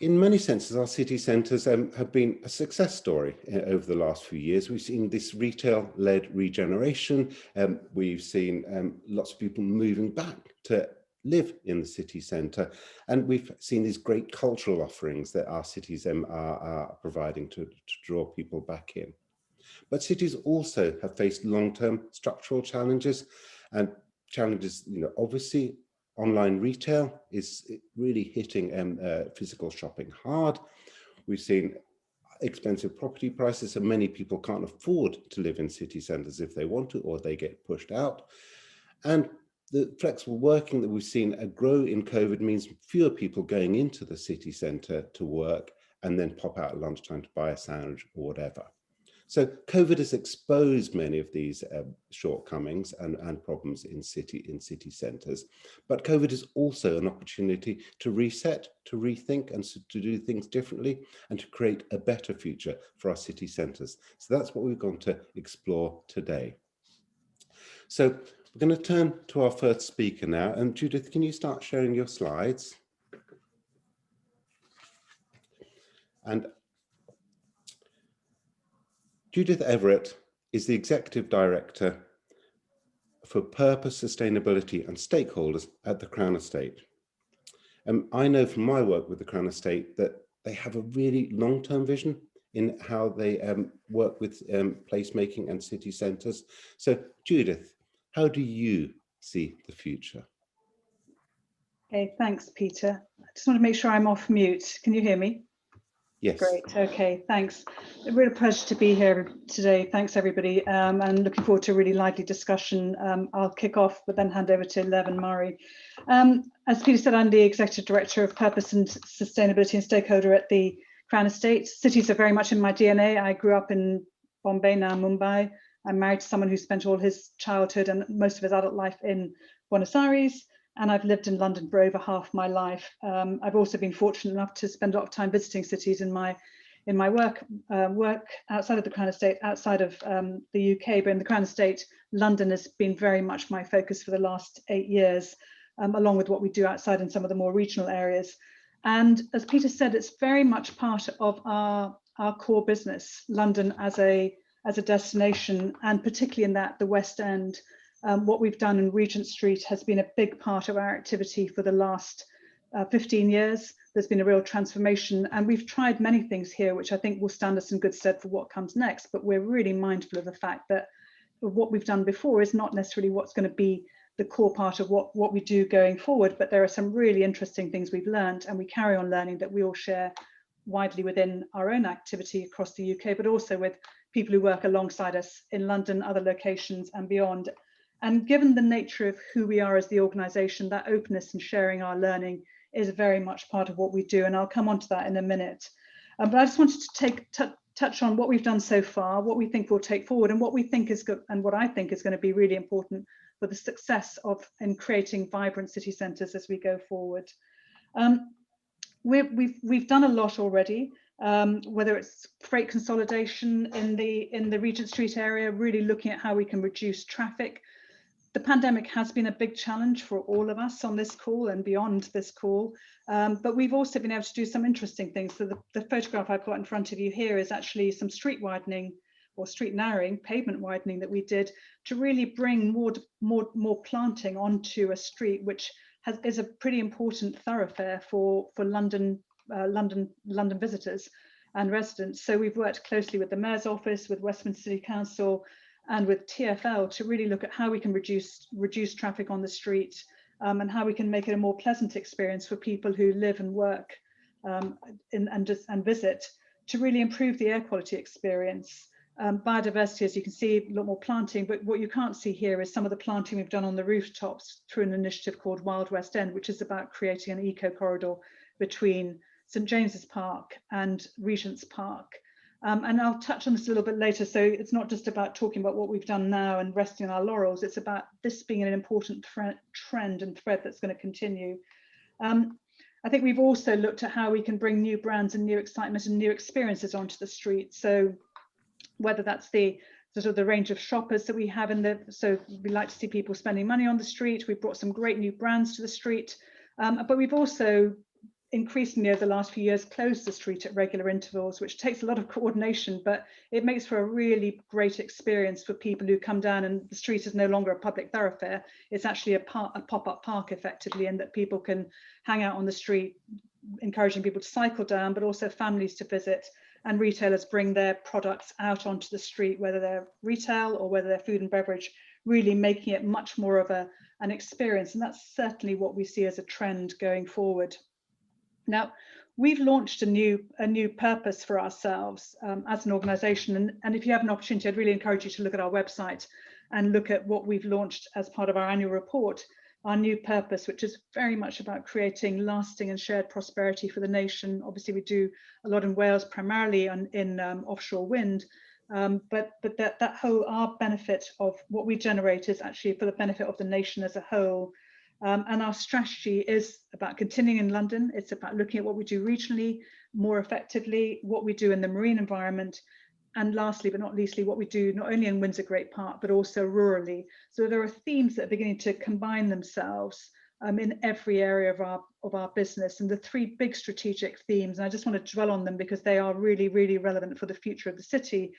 In many senses, our city centres have been a success story over the last few years. We've seen this retail-led regeneration. We've seen lots of people moving back to live in the city centre. And we've seen these great cultural offerings that our cities are providing to draw people back in. But cities also have faced long-term structural challenges, and challenges, obviously, online retail is really hitting physical shopping hard. We've seen expensive property prices, and many people can't afford to live in city centres if they want to, or they get pushed out. And the flexible working that we've seen grow in COVID means fewer people going into the city centre to work and then pop out at lunchtime to buy a sandwich or whatever. So COVID has exposed many of these shortcomings and problems in city centres. But COVID is also an opportunity to reset, to rethink, and to do things differently, and to create a better future for our city centres. So that's what we're going to explore today. So we're going to turn to our first speaker now. And Judith, can you start sharing your slides? And Judith Everett is the Executive Director for Purpose, Sustainability and Stakeholders at the Crown Estate. I know from my work with the Crown Estate that they have a really long-term vision in how they work with placemaking and city centres. So Judith, how do you see the future? Okay, thanks, Peter. I just want to make sure I'm off mute. Can you hear me? Yes. Great. Okay, thanks. A real pleasure to be here today. Thanks, everybody. And looking forward to a really lively discussion. I'll kick off, but then hand over to Lev and Mhairi. As Peter said, I'm the Executive Director of Purpose and Sustainability and Stakeholder at the Crown Estate. Cities are very much in my DNA. I grew up in Bombay, now Mumbai. I'm married to someone who spent all his childhood and most of his adult life in Buenos Aires. And I've lived in London for over half my life. I've also been fortunate enough to spend a lot of time visiting cities in my work outside of the Crown Estate, outside of the UK. But in the Crown Estate, London has been very much my focus for the last 8 years, along with what we do outside in some of the more regional areas. And as Peter said, it's very much part of our core business, London as a destination, and particularly in the West End. What we've done in Regent Street has been a big part of our activity for the last 15 years. There's been a real transformation, and we've tried many things here, which I think will stand us in good stead for what comes next. But we're really mindful of the fact that what we've done before is not necessarily what's going to be the core part of what we do going forward. But there are some really interesting things we've learned, and we carry on learning, that we all share widely within our own activity across the UK, but also with people who work alongside us in London, other locations and beyond. And given the nature of who we are as the organisation, that openness and sharing our learning is very much part of what we do. And I'll come on to that in a minute. But I just wanted to touch on what we've done so far, what we think we'll take forward, and what we think is good, and what I think is going to be really important for the success in creating vibrant city centres as we go forward. We've done a lot already. Whether it's freight consolidation in the Regent Street area, really looking at how we can reduce traffic. The pandemic has been a big challenge for all of us on this call and beyond this call, but we've also been able to do some interesting things. So the photograph I've got in front of you here is actually some street widening or street narrowing, pavement widening that we did to really bring more planting onto a street, which is a pretty important thoroughfare for London visitors and residents. So we've worked closely with the Mayor's Office, with Westminster City Council, and with TfL to really look at how we can reduce traffic on the street, and how we can make it a more pleasant experience for people who live and work and visit, to really improve the air quality experience. Biodiversity, as you can see, a lot more planting, but what you can't see here is some of the planting we've done on the rooftops through an initiative called Wild West End, which is about creating an eco corridor between St James's Park and Regent's Park. And I'll touch on this a little bit later. So it's not just about talking about what we've done now and resting on our laurels. It's about this being an important trend and thread that's going to continue. I think we've also looked at how we can bring new brands and new excitement and new experiences onto the street. So whether that's the sort of the range of shoppers that we have so we like to see people spending money on the street. We've brought some great new brands to the street, but we've also increasingly over the last few years closed the street at regular intervals, which takes a lot of coordination, but it makes for a really great experience for people who come down, and the street is no longer a public thoroughfare. It's actually a pop-up park effectively, and that people can hang out on the street, encouraging people to cycle down, but also families to visit, and retailers bring their products out onto the street, whether they're retail or whether they're food and beverage, really making it much more of an experience. And that's certainly what we see as a trend going forward. Now, we've launched a new purpose for ourselves as an organisation, and if you have an opportunity, I'd really encourage you to look at our website and look at what we've launched as part of our annual report, our new purpose, which is very much about creating lasting and shared prosperity for the nation. Obviously, we do a lot in Wales, primarily in offshore wind, but that whole, our benefit of what we generate is actually for the benefit of the nation as a whole. And our strategy is about continuing in London. It's about looking at what we do regionally more effectively, what we do in the marine environment, and lastly but not leastly, what we do not only in Windsor Great Park, but also rurally. So there are themes that are beginning to combine themselves in every area of our business. And the three big strategic themes, and I just want to dwell on them because they are really, really relevant for the future of the city,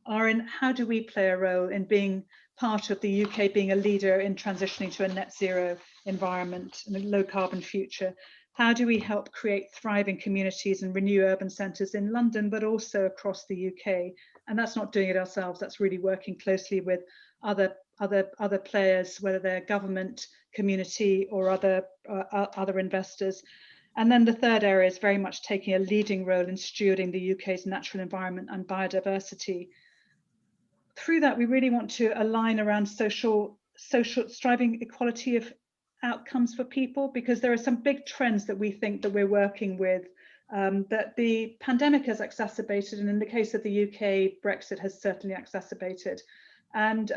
are in how do we play a role in being part of the UK being a leader in transitioning to a net zero environment and a low carbon future? How do we help create thriving communities and renew urban centres in London, but also across the UK? And that's not doing it ourselves, that's really working closely with other players, whether they're government, community, or other investors. And then the third area is very much taking a leading role in stewarding the UK's natural environment and biodiversity. Through that, we really want to align around social striving equality of outcomes for people, because there are some big trends that we think that we're working with that the pandemic has exacerbated, and in the case of the UK, Brexit has certainly exacerbated. And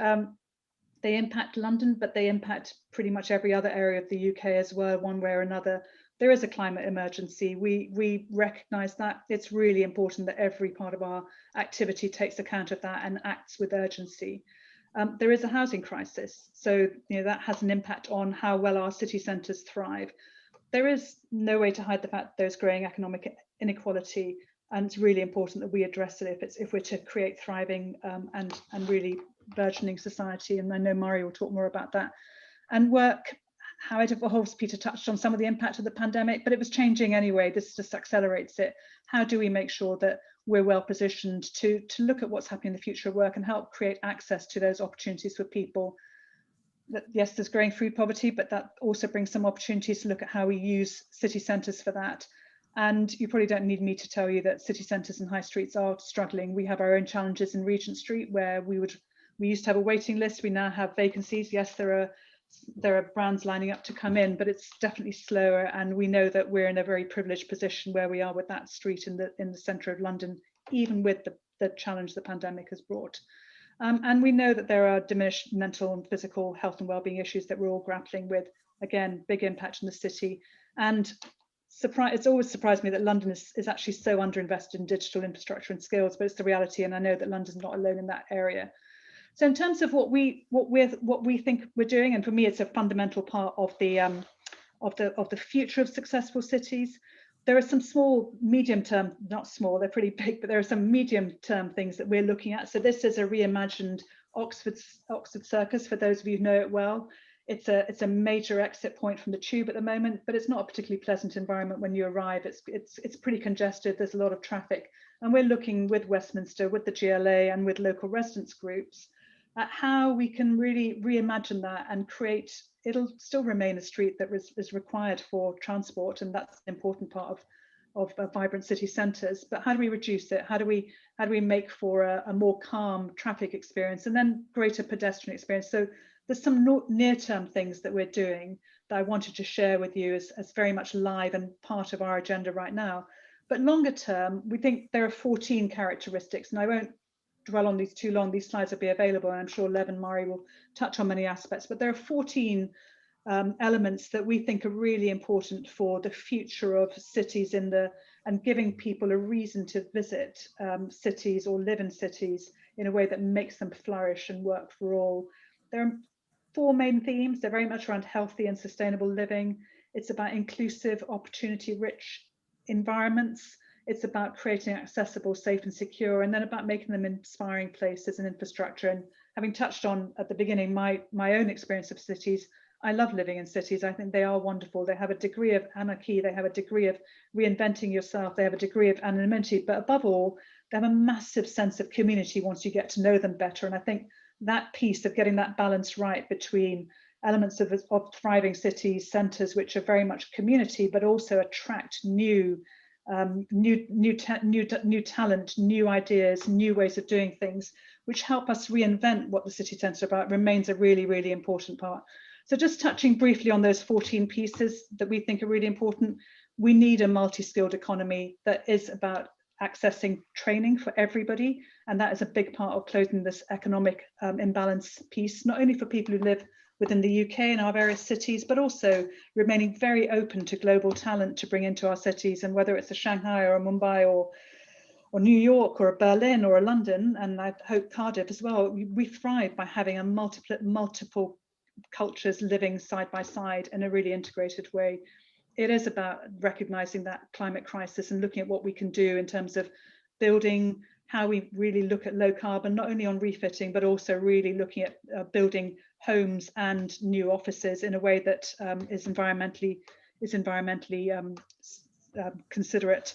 they impact London, but they impact pretty much every other area of the UK as well, one way or another. There is a climate emergency. We recognise that. It's really important that every part of our activity takes account of that and acts with urgency. There is a housing crisis, so that has an impact on how well our city centres thrive. There is no way to hide the fact that there's growing economic inequality, and it's really important that we address it if we're to create thriving and really burgeoning society. And I know Mhairi will talk more about that. And work, how it evolves. Peter touched on some of the impact of the pandemic, but it was changing anyway. This just accelerates it. How do we make sure that we're well positioned to look at what's happening in the future of work and help create access to those opportunities for people? That, yes, there's growing food poverty, but that also brings some opportunities to look at how we use city centres for that. And you probably don't need me to tell you that city centres and high streets are struggling. We have our own challenges in Regent Street, where we used to have a waiting list. We now have vacancies. Yes, there are brands lining up to come in, but it's definitely slower. And we know that we're in a very privileged position where we are with that street in the centre of London, even with the challenge the pandemic has brought. And we know that there are diminished mental and physical health and wellbeing issues that we're all grappling with. Again, big impact on the city. And it's always surprised me that London is actually so underinvested in digital infrastructure and skills, but it's the reality. And I know that London's not alone in that area. So in terms of what we think we're doing, and for me, it's a fundamental part of the future of successful cities. There are some small, medium-term, not small, they're pretty big, but there are some medium-term things that we're looking at. So this is a reimagined Oxford Circus, for those of you who know it well. It's a major exit point from the tube at the moment, but it's not a particularly pleasant environment when you arrive. It's pretty congested. There's a lot of traffic, and we're looking with Westminster, with the GLA, and with local residents groups at how we can really reimagine that and create. It'll still remain a street that is required for transport, and that's an important part of vibrant city centres. But how do we reduce it? How do we make for a more calm traffic experience and then greater pedestrian experience? So there's some near-term things that we're doing that I wanted to share with you as very much live and part of our agenda right now. But longer term, we think there are 14 characteristics, and I won't dwell on these too long. These slides will be available, and I'm sure Lev and Mhairi will touch on many aspects, but there are 14 elements that we think are really important for the future of cities and giving people a reason to visit cities or live in cities in a way that makes them flourish and work for all. There are 4 main themes. They're very much around healthy and sustainable living. It's about inclusive, opportunity-rich environments. It's about creating accessible, safe and secure, and then about making them inspiring places and infrastructure. And having touched on at the beginning my own experience of cities, I love living in cities. I think they are wonderful. They have a degree of anarchy, they have a degree of reinventing yourself, they have a degree of anonymity, but above all, they have a massive sense of community once you get to know them better. And I think that piece of getting that balance right between elements of thriving city centres, which are very much community, but also attract new talent, new ideas, new ways of doing things, which help us reinvent what the city centre is about, remains a really, really important part. So just touching briefly on those 14 pieces that we think are really important, we need a multi-skilled economy that is about accessing training for everybody, and that is a big part of closing this economic imbalance piece, not only for people who live within the UK and our various cities, but also remaining very open to global talent to bring into our cities, and whether it's a Shanghai or a Mumbai or New York or a Berlin or a London, and I hope Cardiff as well, we thrive by having a multiple cultures living side by side in a really integrated way. It is about recognizing that climate crisis and looking at what we can do in terms of building, how we really look at low carbon, not only on refitting, but also really looking at building homes and new offices in a way that is environmentally considerate.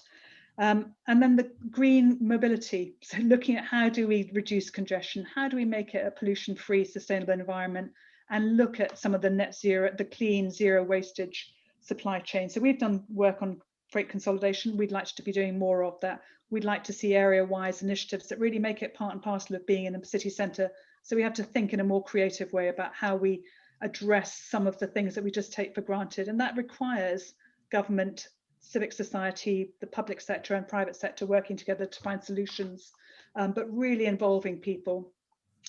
And then the green mobility, so looking at how do we reduce congestion, how do we make it a pollution-free, sustainable environment, and look at some of the net zero, the clean, zero wastage supply chain. So we've done work on freight consolidation. We'd like to be doing more of that. We'd like to see area-wise initiatives that really make it part and parcel of being in a city centre. So we have to think in a more creative way about how we address some of the things that we just take for granted. And that requires government, civic society, the public sector and private sector working together to find solutions, but really involving people.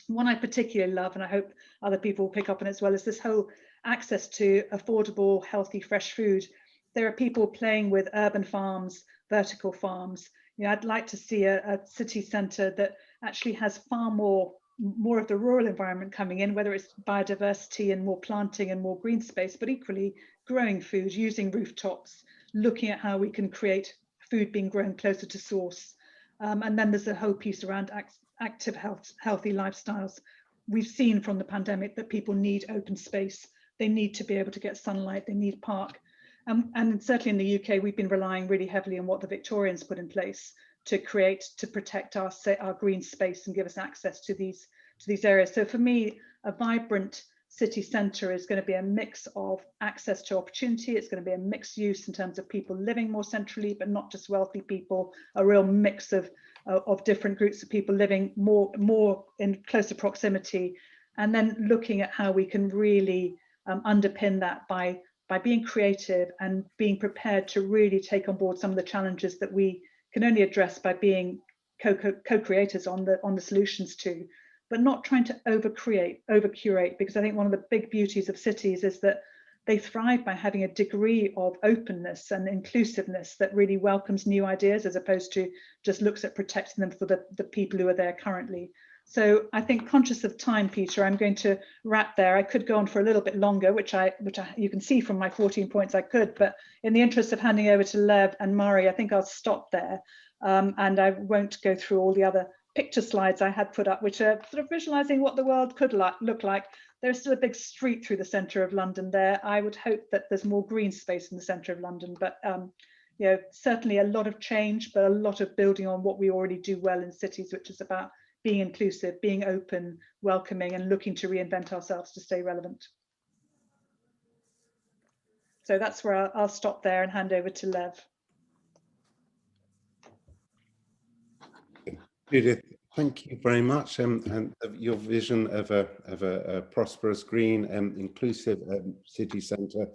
One I particularly love, and I hope other people will pick up on it as well, is this whole access to affordable, healthy, fresh food. There are people playing with urban farms, vertical farms. You know, I'd like to see a city centre that actually has far more of the rural environment coming in, whether it's biodiversity and more planting and more green space, but equally growing food, using rooftops, looking at how we can create food being grown closer to source. And then there's a whole piece around active healthy lifestyles. We've seen from the pandemic that people need open space. They need to be able to get sunlight, they need park. And certainly in the UK, we've been relying really heavily on what the Victorians put in place to protect our green space and give us access to these areas. So for me, a vibrant city centre is going to be a mix of access to opportunity. It's going to be a mixed use in terms of people living more centrally, but not just wealthy people, a real mix of different groups of people living more in closer proximity, and then looking at how we can really underpin that by being creative and being prepared to really take on board some of the challenges that we can only address by being co-creators on the solutions to, but not trying to over-curate, because I think one of the big beauties of cities is that they thrive by having a degree of openness and inclusiveness that really welcomes new ideas, as opposed to just looks at protecting them for the people who are there currently. So I think, conscious of time, Peter, I'm going to wrap there. I could go on for a little bit longer, which you can see from my 14 points I could, but in the interest of handing over to Lev and Mhairi, I think I'll stop there. And I won't go through all the other picture slides I had put up, which are sort of visualizing what the world could look like. There's still a big street through the centre of London there. I would hope that there's more green space in the centre of London, but you know, certainly a lot of change, but a lot of building on what we already do well in cities, which is about being inclusive, being open, welcoming, and looking to reinvent ourselves to stay relevant. So that's where I'll stop there and hand over to Lev. Judith, thank you very much, and your vision of a prosperous, green, inclusive city centre